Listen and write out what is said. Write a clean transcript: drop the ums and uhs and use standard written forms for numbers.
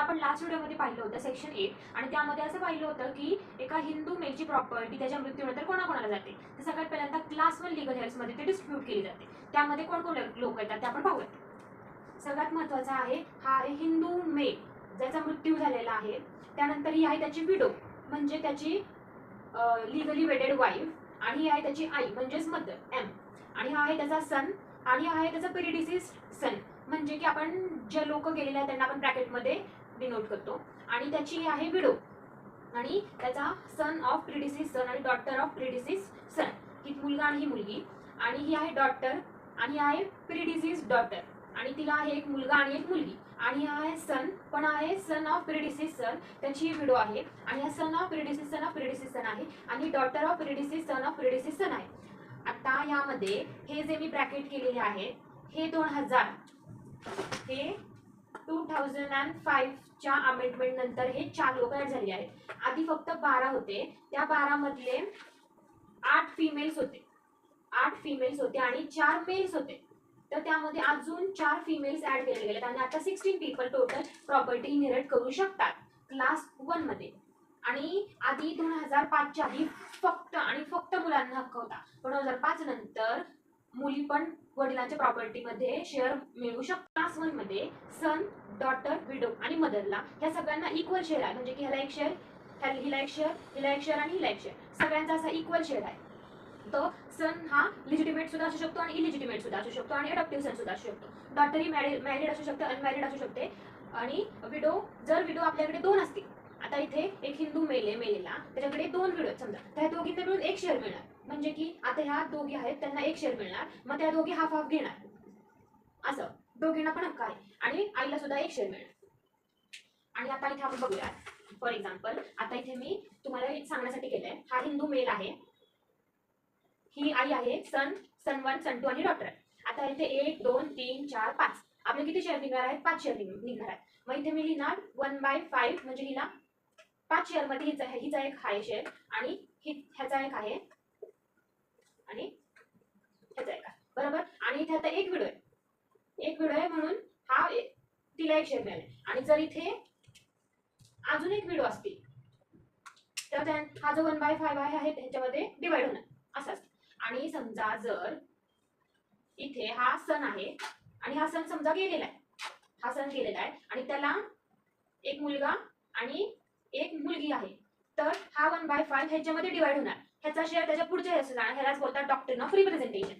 आपण लास्ट व्हिडिओमध्ये पाहिलं होतं सेक्शन 8 आणि त्यामध्ये असं पाहिलं होतं की एका हिंदू मेलची प्रॉपर्टी त्याच्या मृत्यूनंतर कोणाकोणाला जाते. तर सगळ्यात पहिल्यांदा क्लास 1 लीगल हेअर्समध्ये ते डिस्ट्रीब्यूट केली जाते. त्यामध्ये कोण कोण लोक येतात ते आपण पाहूयात. सगळ्यात महत्त्वाचा आहे हा आहे हिंदू मेल ज्याचा मृत्यू झालेला आहे. त्यानंतर ही आहे त्याची विडो म्हणजे त्याची लिगली वेडेड वाईफ आणि ही आहे त्याची आई म्हणजेच मदर एम आणि हा आहे त्याचा सन आणि हा आहे त्याचा प्रीडिसीस्ड सन म्हणजे की आपण जे लोक गेलेले आहेत त्यांना आपण ब्रॅकेटमध्ये डिनोट करतो आणि त्याची आहे विडो आणि त्याचा सन ऑफ प्रीडिसीस सन आणि डॉटर ऑफ प्रीडिसीस सन ही मुलगा आणि ही मुलगी आणि ही आहे डॉटर आणि आहे प्रीडिसीस डॉटर आणि तिला आहे एक मुलगा आणि एक मुलगी आणि हा आहे सन पण आहे सन ऑफ प्रीडिसीस सन त्याची विडो आहे आणि हा सन ऑफ प्रीडिसीस सन ऑफ प्रीडिसीस सन आहे आणि डॉटर ऑफ प्रीडिसीस सन ऑफ प्रीडिसीस सन आहे. आता यामध्ये हे जे मी ब्रॅकेट केलेले आहे हे 2000 हे 2005 च्या अमेंडमेंट नंतर हे 4 लोक ऍड झाले आहेत. आधी फक्त 12 होते. त्या 12 मधले 8 फिमेल्स होते आणि 4 मेल्स होते. तर त्यामध्ये अजून 4 फिमेल्स ऍड केले गेले आणि आता 16 पीपल टोटल प्रॉपर्टी इनहेरिट करू शकतात क्लास 1 मध्ये. आणि आधी 2005 च्या आधी फक्त मुलांना हक्क होता पण 2005 नंतर मुली पण वडिलांच्या प्रॉपर्टीमध्ये शेअर मिळवू शकतात. क्लास 1 मध्ये सन डॉटर विडो आणि मदरला ह्या सगळ्यांना इक्वल शेअर आहे म्हणजे की ह्याला एक शेअर हिला एक शेअर हिला एक शेअर आणि हिला एक शेअर सगळ्यांचा असा इक्वल शेअर आहे. तो सन हा लिजिटिमेट सुद्धा असू शकतो आणि इलिजिटिमेट सुद्धा असू शकतो आणि अडॉप्टिव्ह सन सुद्धा असू शकतो. डॉटर ही मॅरिड असू शकते अनमॅरिड असू शकते आणि विडो जर विडो आपल्याकडे 2 असतील आता इथे एक हिंदू मेल आहे मेलेला त्याच्याकडे 2 विडो आहेत समजा त्या दोघींना मिळून एक शेअर मिळणार म्हणजे की आता ह्या दोघी आहेत त्यांना एक शेअर मिळणार मग त्या दोघी हाफ हाफ घेणार असं दोघींना पण हक्क आहे आणि आईला सुद्धा एक शेअर मिळणार. आणि आता इथे आपण बघूया फॉर एक्झाम्पल आता इथे मी तुम्हाला एक सांगण्यासाठी केलंय हा हिंदू मेल आहे ही आई आहे सन 1 सन 2 आणि डॉटर. आता इथे 1 2 3 4 5 आपले किती शेअर निघणार आहेत 5 शेअर निघणार आहेत. मग इथे मी लिहिणार 1/5 म्हणजे हिला 5 शेअर मध्ये हिचा एक आहे शेअर आणि ह्याचा एक आहे आणि ह्याचा एक आहे बरोबर. आणि इथे आता एक विडो आहे म्हणून हा तिला एक शेअर मिळाले आणि जर इथे अजून एक विडो असतील तर हा जो 1/5 आहे त्याच्यामध्ये डिवाइड होणार असं असतं. आणि समजा जर इथे हा सन आहे आणि हा सन समजा गेलेला आहे आणि त्याला एक मुलगा आणि एक मुलगी आहे तर हा 1/5 ह्याच्यामध्ये डिवाइड होणार ह्याचा शेअर त्याच्या पुढच्या ह्यालाच बोलतात डॉक्ट्रिन ऑफ रिप्रेझेंटेशन.